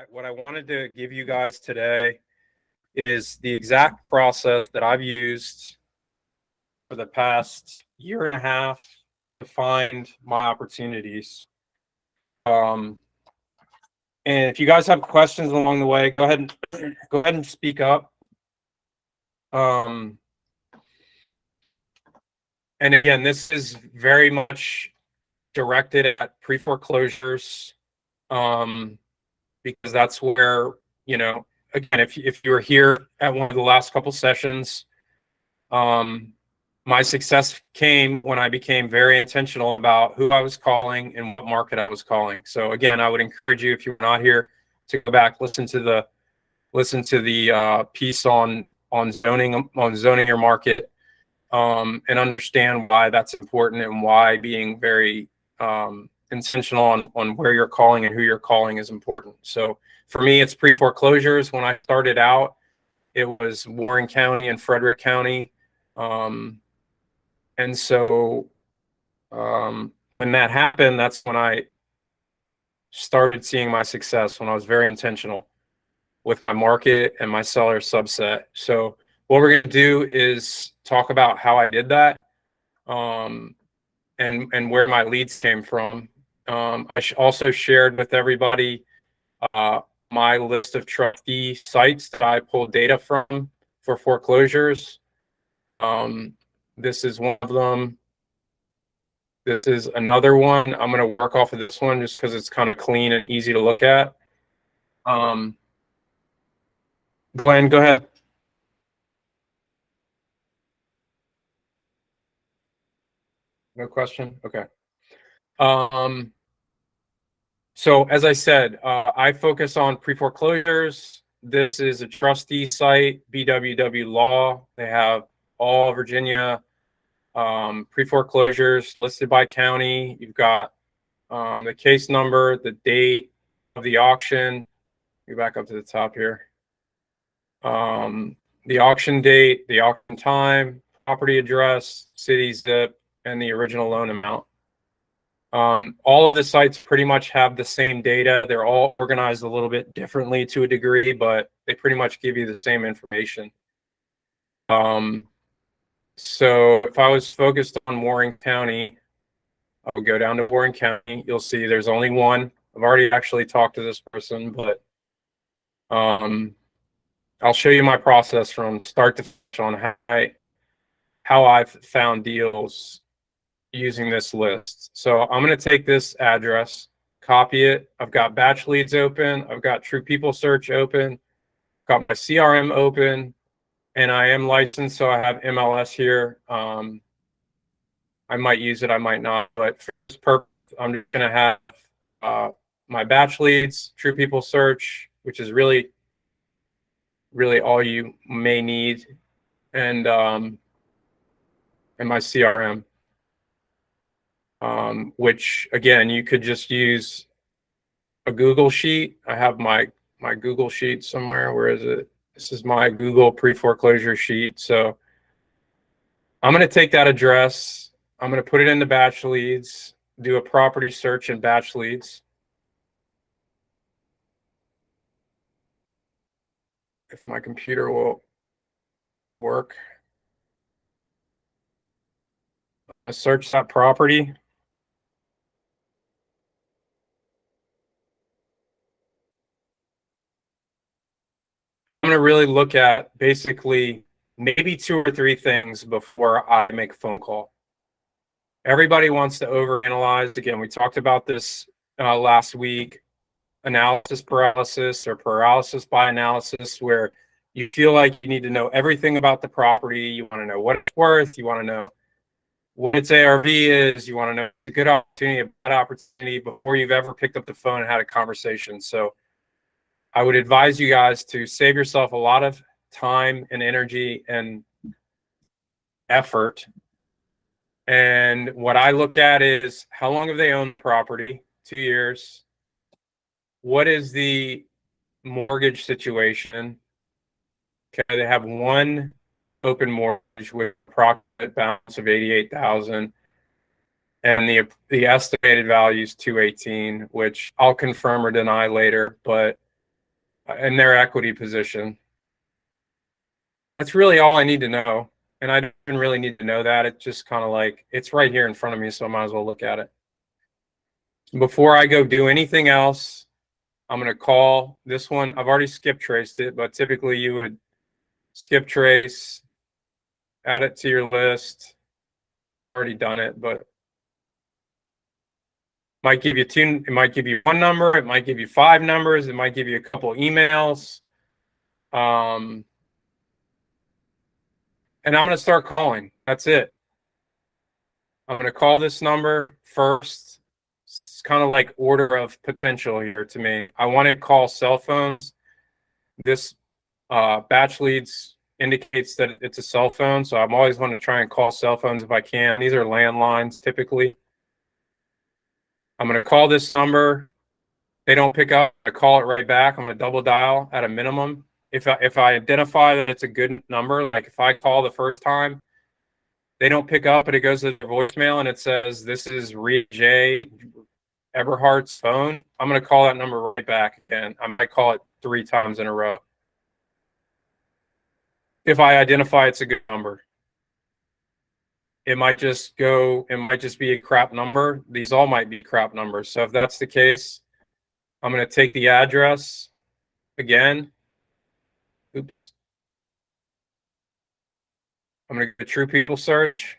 What I wanted to give you guys today is the exact process that I've used for the past year and a half to find my opportunities. And if you guys have questions along the way, go ahead and speak up. And again, this is very much directed at pre-foreclosures, because that's where, again, if you were here at one of the last couple sessions, my success came when I became very intentional about who I was calling and what market I was calling. So again, I would encourage you, if you're not here, to go back, listen to the piece on zoning your market, and understand why that's important and why being very intentional on where you're calling and who you're calling is important. So for me, it's pre-foreclosures. When I started out, it was Warren County and Frederick County. And so when that happened, that's when I started seeing my success, when I was very intentional with my market and my seller subset. So what we're going to do is talk about how I did that, and where my leads came from. I also shared with everybody my list of trustee sites that I pulled data from for foreclosures. This is one of them. This is another one. I'm going to work off of this one just because it's kind of clean and easy to look at. Glenn, go ahead. No question? Okay. So as I said, I focus on pre-foreclosures. This is a trustee site, BWW Law. They have all Virginia pre-foreclosures listed by county. You've got the case number, the date of the auction. Go back up to the top here. The auction date, the auction time, property address, city zip, and the original loan amount. All of the sites pretty much have the same data. They're all organized a little bit differently to a degree, but they pretty much give you the same information. So if I was focused on Warren County, I would go down to Warren County. You'll see there's only one. I've already actually talked to this person, but I'll show you my process from start to finish on how I've found deals using this list. So I'm going to take this address, copy it. I've got batch leads open. I've got True People Search open. Got my CRM open, and I am licensed, so I have MLS here. I might use it, I might not, but for this purpose, I'm just going to have my batch leads, True People Search, which is really all you may need, and my CRM, which again, you could just use a Google sheet. I have my Google sheet somewhere. Where is it? This is my Google pre-foreclosure sheet. So I'm going to take that address. I'm going to put it into batch leads, do a property search in batch leads. If my computer will work. I search that property. I'm going to really look at basically maybe 2 or 3 things before I make a phone call. Everybody wants to overanalyze. Again, we talked about this last week, analysis paralysis or paralysis by analysis, where you feel like you need to know everything about the property. You want to know what it's worth. You want to know what its ARV is. You want to know a good opportunity, a bad opportunity before you've ever picked up the phone and had a conversation. So I would advise you guys to save yourself a lot of time and energy and effort. And what I looked at is, how long have they owned the property? 2 years. What is the mortgage situation? Okay, they have one open mortgage with a approximate balance of $88,000, and the estimated value is $218,000, which I'll confirm or deny later. But in their equity position. That's really all I need to know. And I didn't really need to know that. It's just kind of like, it's right here in front of me, so I might as well look at it. Before I go do anything else, I'm going to call this one. I've already skip traced it, but typically you would skip trace, add it to your list. Already done it, but might give you two. It might give you one number. It might give you 5 numbers. It might give you a couple emails. And I'm going to start calling. That's it. I'm going to call this number first. It's kind of like order of potential here to me. I want to call cell phones. This batch leads indicates that it's a cell phone, so I'm always want to try and call cell phones if I can. These are landlines typically. I'm going to call this number. They don't pick up, I call it right back. I'm going to double dial at a minimum. If I identify that it's a good number, like if I call the first time, they don't pick up, but it goes to the voicemail and it says, "This is Rita J. Eberhardt's phone." I'm going to call that number right back again. I might call it 3 times in a row. If I identify it's a good number. It might just be a crap number. These all might be crap numbers. So if that's the case, I'm going to take the address again. Oops. I'm going to go to True People Search.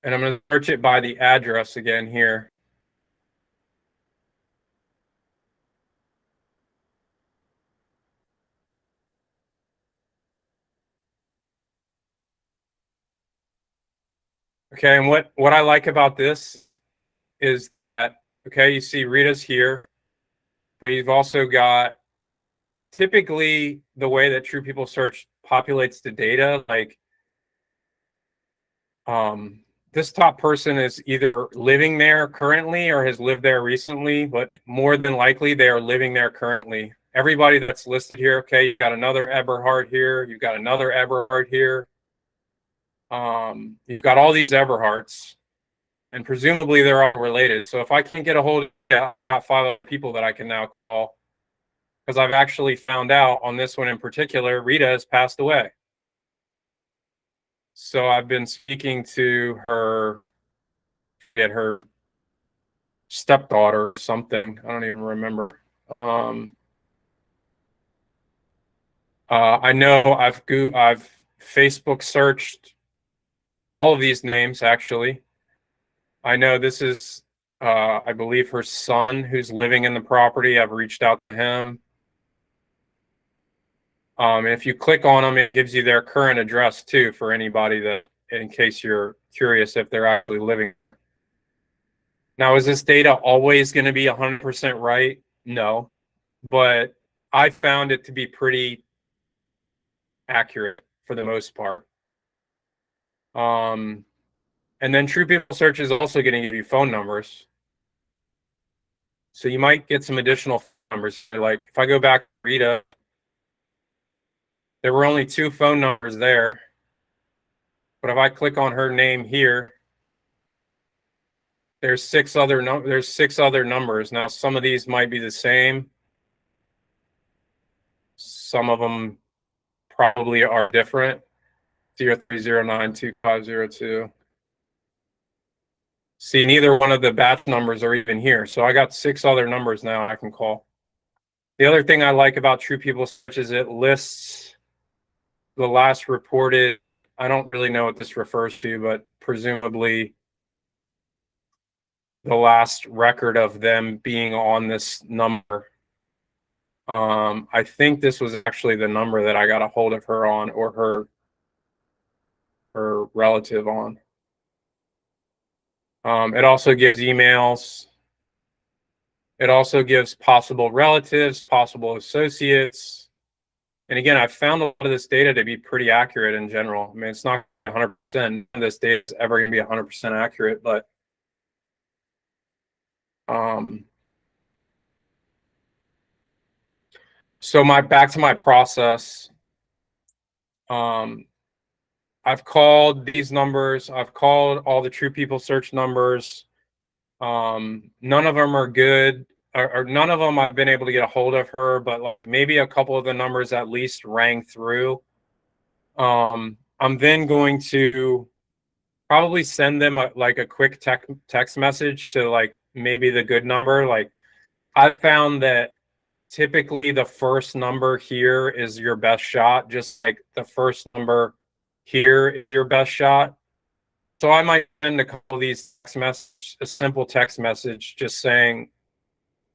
And I'm going to search it by the address again here. Okay, and what I like about this is that, okay, you see Rita's here. We've also got, typically the way that True People Search populates the data, like this top person is either living there currently or has lived there recently, but more than likely they are living there currently. Everybody that's listed here, okay, you've got another Eberhardt here, you've got another Eberhardt here. You've got all these Eberhardts, and presumably they're all related. So if I can get a hold of I've got 5 other people that I can now call, because I've actually found out on this one in particular, Rita has passed away. So I've been speaking to her, get her stepdaughter or something. I don't even remember. I know I've Facebook searched all of these names actually. I know this is, I believe her son who's living in the property. I've reached out to him. If you click on them, it gives you their current address too for anybody that, in case you're curious if they're actually living. Now, is this data always going to be 100% right? No, but I found it to be pretty accurate for the most part. And then True People Search is also going to give you phone numbers. So you might get some additional numbers. Like if I go back to Rita, there were only 2 phone numbers there. But if I click on her name here, there's 6 other numbers. Now some of these might be the same. Some of them probably are different. 03092502. See, neither one of the batch numbers are even here. So I got 6 other numbers now I can call. The other thing I like about True People Search is it lists the last reported, I don't really know what this refers to, but presumably the last record of them being on this number. I think this was actually the number that I got a hold of her on, or her relative on. It also gives emails. It also gives possible relatives, possible associates. And again, I've found a lot of this data to be pretty accurate in general. I mean, it's not 100%. This data is ever going to be 100% accurate, but so back to my process. I've called these numbers. I've called all the True People Search numbers. None of them are good, or none of them I've been able to get a hold of her, but like maybe a couple of the numbers at least rang through. I'm then going to probably send them like a quick text message to like maybe the good number. Like I've found that typically the first number here is your best shot, just like the first number here is your best shot. So I might send a couple of these text message, a simple text message just saying,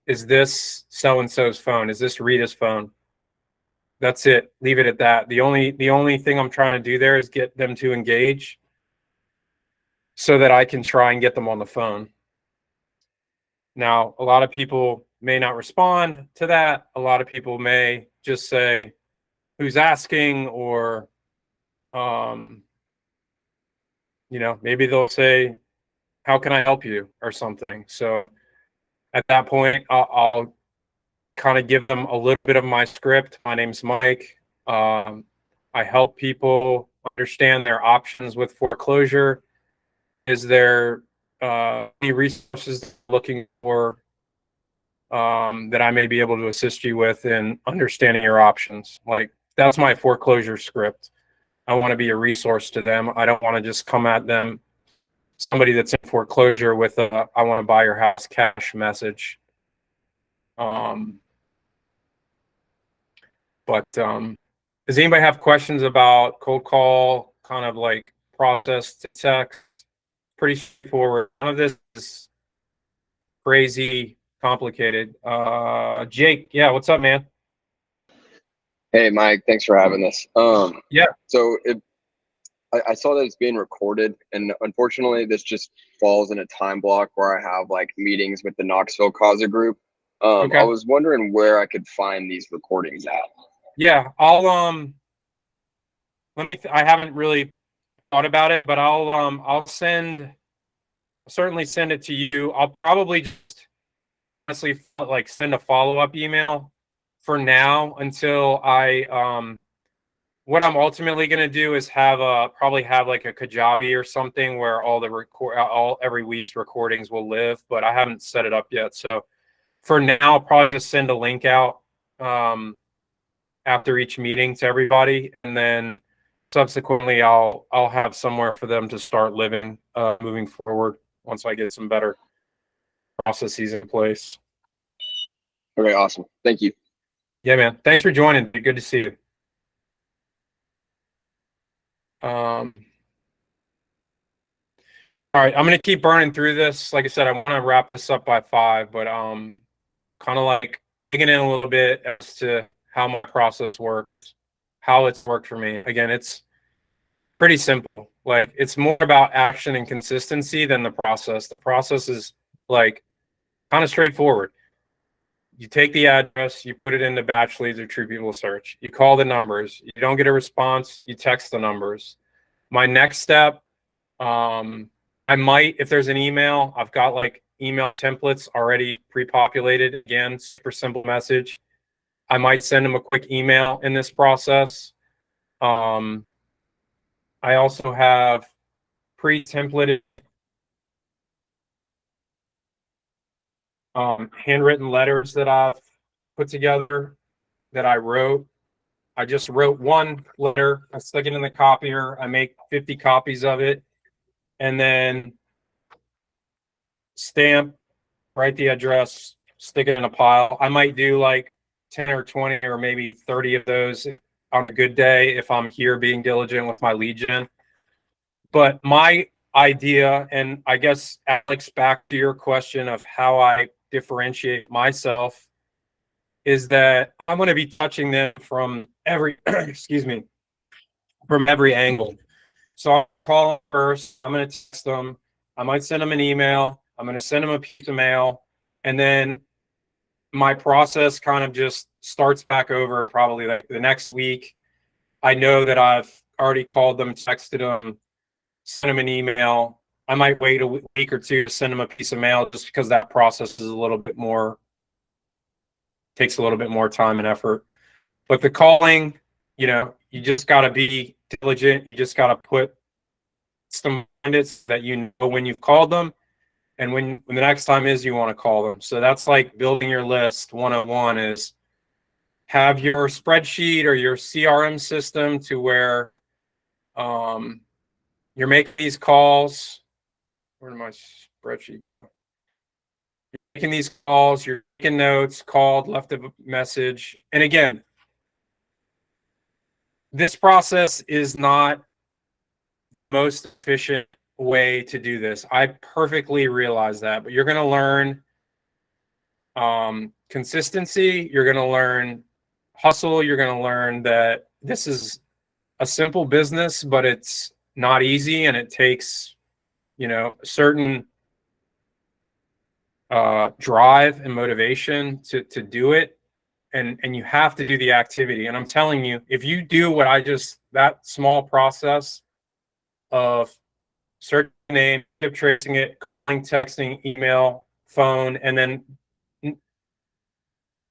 is this so and so's phone? Is this Rita's phone? That's it. Leave it at that. The only thing I'm trying to do there is get them to engage so that I can try and get them on the phone. Now, a lot of people may not respond to that. A lot of people may just say, who's asking, or maybe they'll say, how can I help you, or something. So at that point, I'll kind of give them a little bit of my script. My name's Mike. I help people understand their options with foreclosure. Is there any resources looking for that I may be able to assist you with in understanding your options? Like, that's my foreclosure script. I want to be a resource to them. I don't want to just come at them, somebody that's in foreclosure, with a I want to buy your house cash message. But does anybody have questions about cold call, kind of like process to text? Pretty straightforward. None of this is crazy complicated. Jake, yeah, what's up, man? Hey, Mike, thanks for having this. Yeah. So I saw that it's being recorded, and unfortunately, this just falls in a time block where I have like meetings with the Knoxville Causa group. Okay. I was wondering where I could find these recordings at. Yeah, I'll I haven't really thought about it, but I'll certainly send it to you. I'll probably just honestly like send a follow-up email for now until what I'm ultimately going to do is probably have like a Kajabi or something where every week's recordings will live, but I haven't set it up yet. So for now, I'll probably just send a link out after each meeting to everybody, and then subsequently I'll have somewhere for them to start living moving forward once I get some better processes in place. Okay, awesome. Thank you. Yeah, man. Thanks for joining. Good to see you. All right, I'm gonna keep burning through this. Like I said, I want to wrap this up by 5, but kind of like digging in a little bit as to how my process works, how it's worked for me. Again, it's pretty simple. Like, it's more about action and consistency than the process. The process is like kind of straightforward. You take the address, you put it into batch leads or true people search. You call the numbers. You don't get a response, you text the numbers. My next step, I might, if there's an email, I've got like email templates already pre-populated. Again, super simple message. I might send them a quick email in this process. I also have pre-templated handwritten letters that I've put together that I wrote. I just wrote one letter. I stick it in the copier. I make 50 copies of it, and then stamp, write the address, stick it in a pile. I might do like 10 or 20 or maybe 30 of those on a good day if I'm here being diligent with my lead gen. But my idea, and I guess, Alex, back to your question of how I differentiate myself, is that I'm going to be touching them from every, excuse me, from every angle. So I'll call them first. I'm going to text them. I might send them an email. I'm going to send them a piece of mail. And then my process kind of just starts back over probably like the next week. I know that I've already called them, texted them, sent them an email. I might wait a week or two to send them a piece of mail just because that process is takes a little bit more time and effort. But the calling, you just got to be diligent. You just got to put some mindeds that you know when you've called them, And when the next time is, you want to call them. So that's like building your list. 101 is have your spreadsheet or your CRM system to where you're making these calls. Where's my spreadsheet? You're making these calls, you're taking notes, called, left a message. And again, this process is not the most efficient way to do this. I perfectly realize that, but you're going to learn consistency. You're going to learn hustle. You're going to learn that this is a simple business, but it's not easy, and it takes, a certain drive and motivation to do it. And you have to do the activity. And I'm telling you, if you do what that small process of searching the name, tip tracing it, calling, texting, email, phone, and then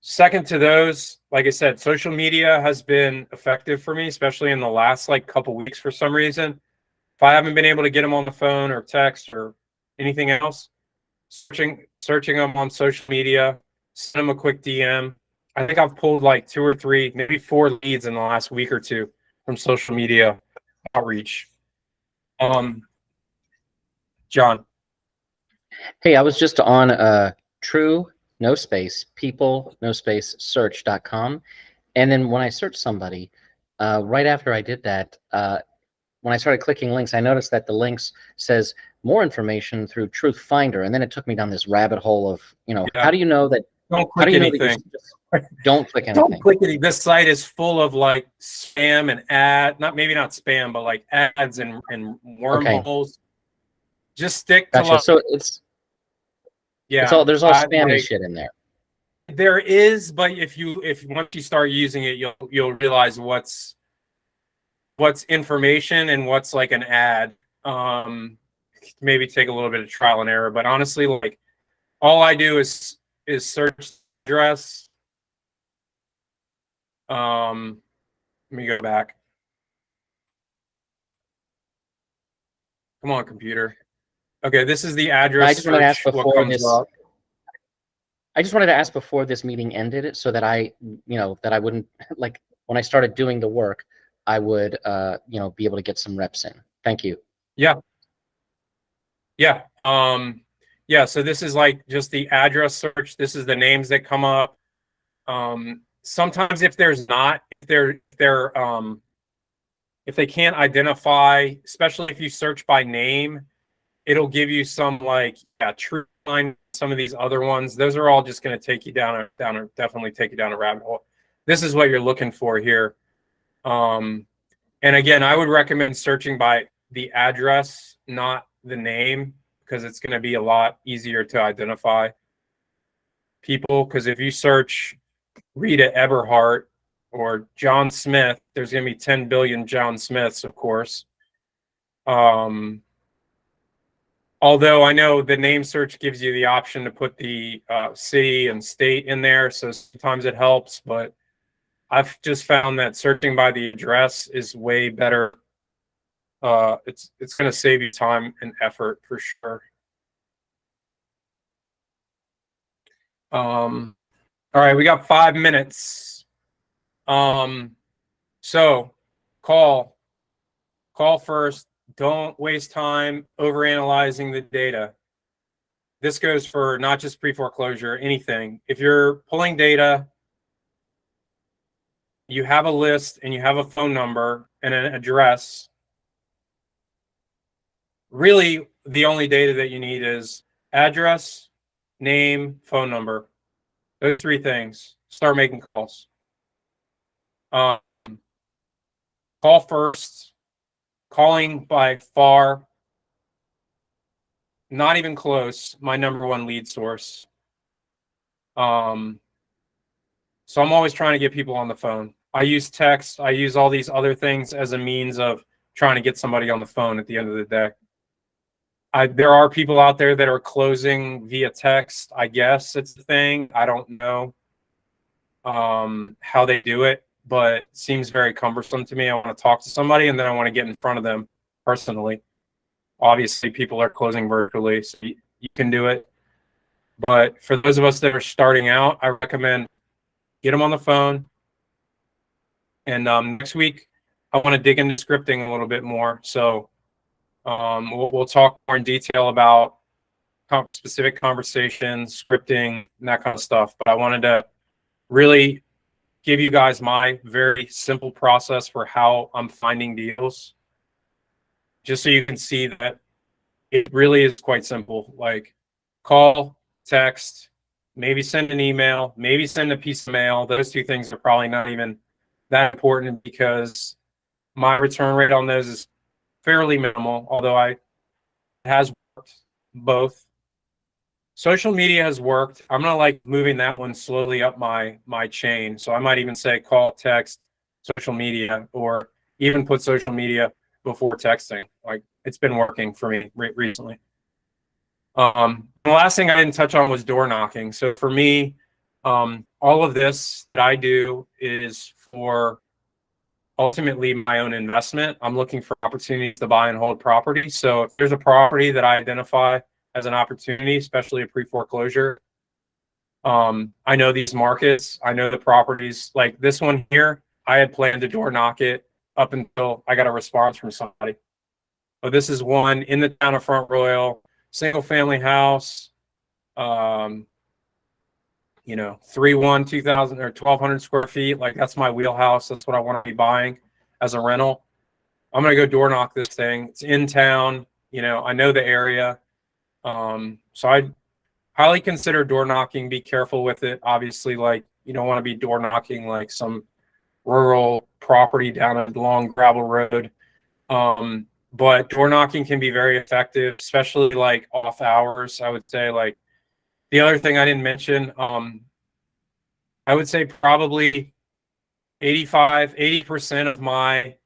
second to those, like I said, social media has been effective for me, especially in the last couple weeks for some reason. If I haven't been able to get them on the phone or text or anything else, searching them on social media, send them a quick DM. I think I've pulled 2 or 3, maybe 4 leads in the last week or two from social media outreach. John. Hey, I was just on true, no space, people, no space, search.com. And then when I searched somebody, right after I did that, when I started clicking links, I noticed that the links says more information through Truth Finder. And then it took me down this rabbit hole of, how do you know that? Don't click anything. Don't click anything. Don't click anything. This site is full of spam and maybe not spam, but ads and wormholes. Okay. Just stick to gotcha. So it's there's all spammy shit in there. There is, but if once you start using it, you'll realize what's information and what's an ad. Maybe take a little bit of trial and error, but honestly, all I do is search address. Let me go back. Come on, computer. Okay, this is the address. I just wanted to ask before this. I just wanted to ask before this meeting ended, so that I wouldn't when I started doing the work, I would be able to get some reps in. Thank you. Yeah. Yeah. So this is just the address search. This is the names that come up. Sometimes if they can't identify, especially if you search by name, it'll give you some Trueline, some of these other ones. Those are all just going to take you definitely take you down a rabbit hole. This is what you're looking for here. And again, I would recommend searching by the address, not the name, because it's going to be a lot easier to identify people. Because if you search Rita Eberhardt or John Smith, there's going to be 10 billion John Smiths, of course. Although I know the name search gives you the option to put the city and state in there, so sometimes it helps, but I've just found that searching by the address is way better. It's going to save you time and effort for sure. All right, we got 5 minutes. So call first. Don't waste time overanalyzing the data. This goes for not just pre-foreclosure, anything. If you're pulling data, you have a list and you have a phone number and an address. Really, the only data that you need is address, name, phone number. Those 3 things. Start making calls. Call first. Calling by far, not even close, my #1 lead source. So I'm always trying to get people on the phone. I use text. I use all these other things as a means of trying to get somebody on the phone at the end of the day. There are people out there that are closing via text. I guess it's a thing. I don't know how they do it, but it seems very cumbersome to me. I want to talk to somebody and then I want to get in front of them personally. Obviously, people are closing virtually, so you can do it. But for those of us that are starting out, I recommend get them on the phone. And next week, I want to dig into scripting a little bit more. So we'll talk more in detail about specific conversations, scripting, and that kind of stuff. But I wanted to really give you guys my very simple process for how I'm finding deals, just so you can see that it really is quite simple. Like call, text, maybe send an email, maybe send a piece of mail. Those two things are probably not even that important because my return rate on those is fairly minimal, although it has worked both. Social media has worked. I'm gonna like moving that one slowly up my chain. So I might even say call, text, social media, or even put social media before texting. Like it's been working for me recently. The last thing I didn't touch on was door knocking. So for me, all of this that I do is for ultimately my own investment. I'm looking for opportunities to buy and hold property. So if there's a property that I identify as an opportunity, especially a pre-foreclosure, I know these markets, I know the properties. Like this one here, I had planned to door knock it up until I got a response from somebody. But this is one in the town of Front Royal, single family house, 2,000 or 1,200 square feet. Like that's my wheelhouse. That's what I want to be buying as a rental. I'm going to go door knock this thing. It's in town. I know the area. So I highly consider door knocking. Be careful with it. Obviously, like you don't want to be door knocking like some rural property down a long gravel road. But door knocking can be very effective, especially like off hours. I would say like the other thing I didn't mention, I would say probably 80% of my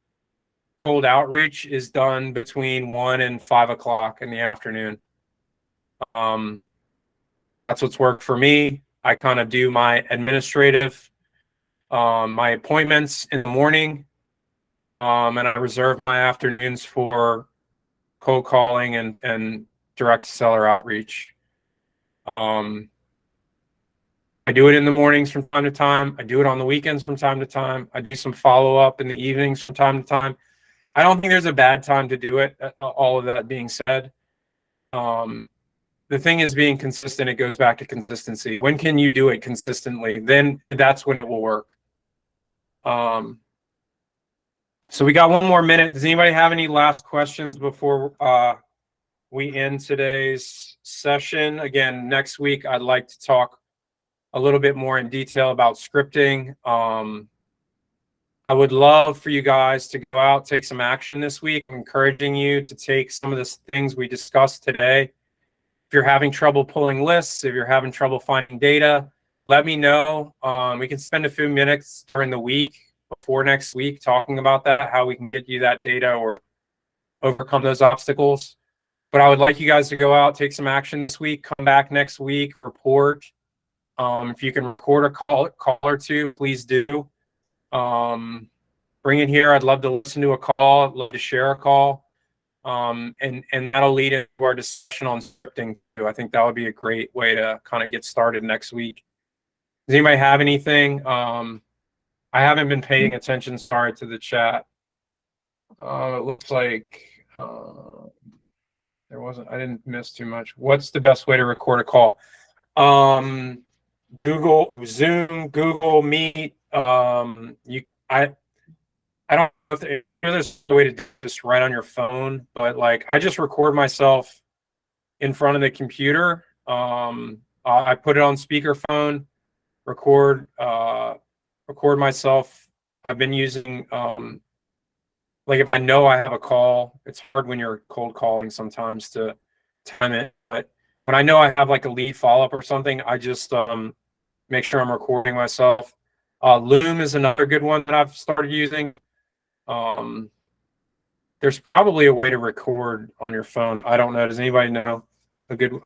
cold outreach is done between 1 and 5 o'clock in the afternoon. That's what's worked for me. I kind of do my administrative, my appointments in the morning, and I reserve my afternoons for cold calling and direct seller outreach. I do it in the mornings from time to time. I do it on the weekends from time to time. I do some follow up in the evenings from time to time. I don't think there's a bad time to do it. All of that being said, the thing is being consistent. It goes back to consistency. When can you do it consistently? Then that's when it will work. So we got one more minute. Does anybody have any last questions before we end today's session? Again, next week, I'd like to talk a little bit more in detail about scripting. I would love for you guys to go out, take some action this week. I'm encouraging you to take some of the things we discussed today. If you're having trouble pulling lists, if you're having trouble finding data, let me know. We can spend a few minutes during the week before next week talking about that, how we can get you that data or overcome those obstacles. But I would like you guys to go out, take some action this week, come back next week, report. If you can record a call or two, please do. Bring it here. I'd love to listen to a call. I'd love to share a call. And that'll lead into our discussion on scripting too. I think that would be a great way to kind of get started next week. Does anybody have anything? I haven't been paying attention, sorry, to the chat. It looks like I didn't miss too much. What's the best way to record a call? Google Zoom, Google Meet. I don't know if there's a way to do this right on your phone, but like I just record myself in front of the computer. I put it on speakerphone, record myself. I've been using like if I know I have a call, it's hard when you're cold calling sometimes to time it. But when I know I have like a lead follow-up or something, I just make sure I'm recording myself. Loom is another good one that I've started using. There's probably a way to record on your phone. I don't know. Does anybody know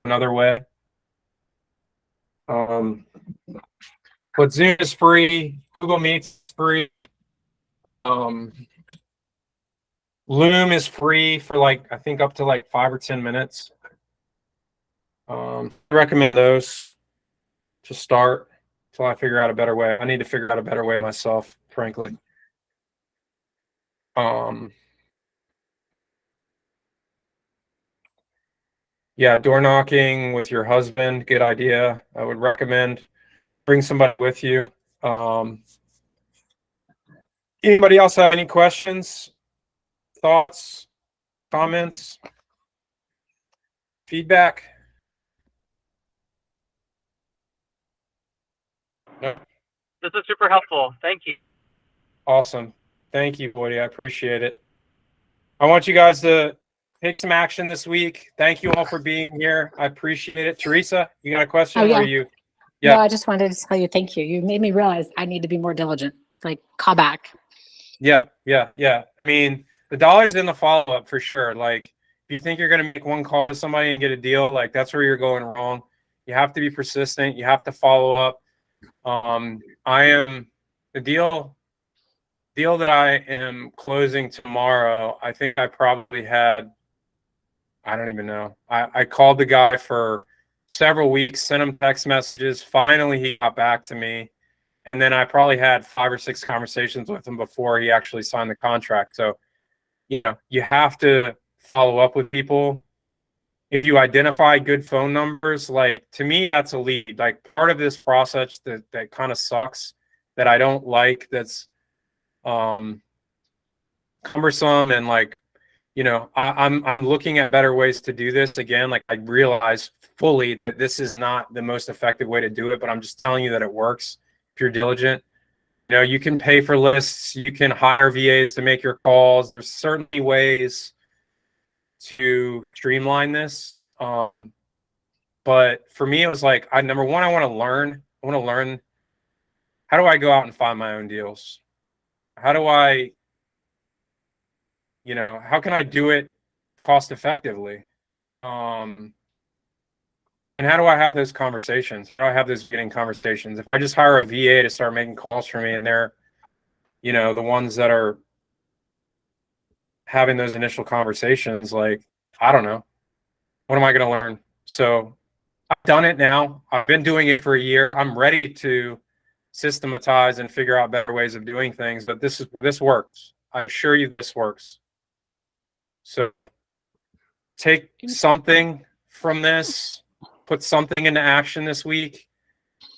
another way? But Zoom is free. Google Meet's free. Loom is free for like, I think up to like 5 or 10 minutes. I recommend those to start until I figure out a better way. I need to figure out a better way myself, frankly. Yeah, door knocking with your husband, good idea. I would recommend bring somebody with you. Anybody else have any questions, thoughts, comments, feedback? No. This is super helpful. Thank you. Awesome. Thank you, Woody. I appreciate it. I want you guys to take some action this week. Thank you all for being here. I appreciate it. Teresa, you got a question? Oh, yeah. Or you? Yeah. No, I just wanted to tell you thank you. You made me realize I need to be more diligent. Like, call back. Yeah. I mean, the dollar's in the follow-up for sure. Like, if you think you're going to make one call to somebody and get a deal, like that's where you're going wrong. You have to be persistent. You have to follow up. I am the deal that I am closing tomorrow. I think I probably had, I don't even know. I called the guy for several weeks, sent him text messages. Finally, he got back to me. And then I probably had 5 or 6 conversations with him before he actually signed the contract. So, you know, you have to follow up with people. If you identify good phone numbers, like to me, that's a lead. Like part of this process that kind of sucks, that I don't like, that's cumbersome, and like, you know, I'm looking at better ways to do this. Again, like I realize fully that this is not the most effective way to do it, but I'm just telling you that it works if you're diligent. You know, you can pay for lists, you can hire VAs to make your calls. There's certainly ways to streamline this. But for me, it was like, number one, I want to learn. I want to learn, how do I go out and find my own deals? How do I, you know, how can I do it cost effectively? And how do I have those conversations? How do I have those beginning conversations? If I just hire a VA to start making calls for me, and they're, you know, the ones that are having those initial conversations, like, I don't know, what am I going to learn? So I've done it now. I've been doing it for a year. I'm ready to systematize and figure out better ways of doing things, but this works. I assure you this works. So take something from this, put something into action this week.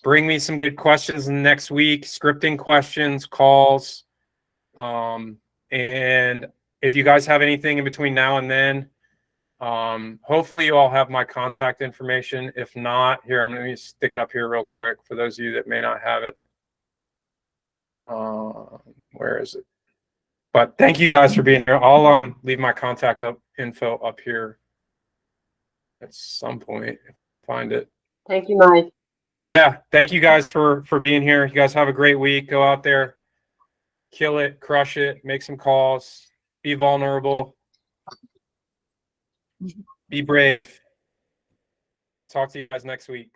Bring me some good questions next week, scripting questions, calls. And if you guys have anything in between now and then, hopefully you all have my contact information. If not, here, I'm going to stick it up here real quick for those of you that may not have it. Where is it? But thank you guys for being here. I'll leave my contact info up here at some point. Find it. Thank you, Mike. Yeah, thank you guys for being here. You guys have a great week. Go out there, kill it, crush it, make some calls, be vulnerable, be brave. Talk to you guys next week.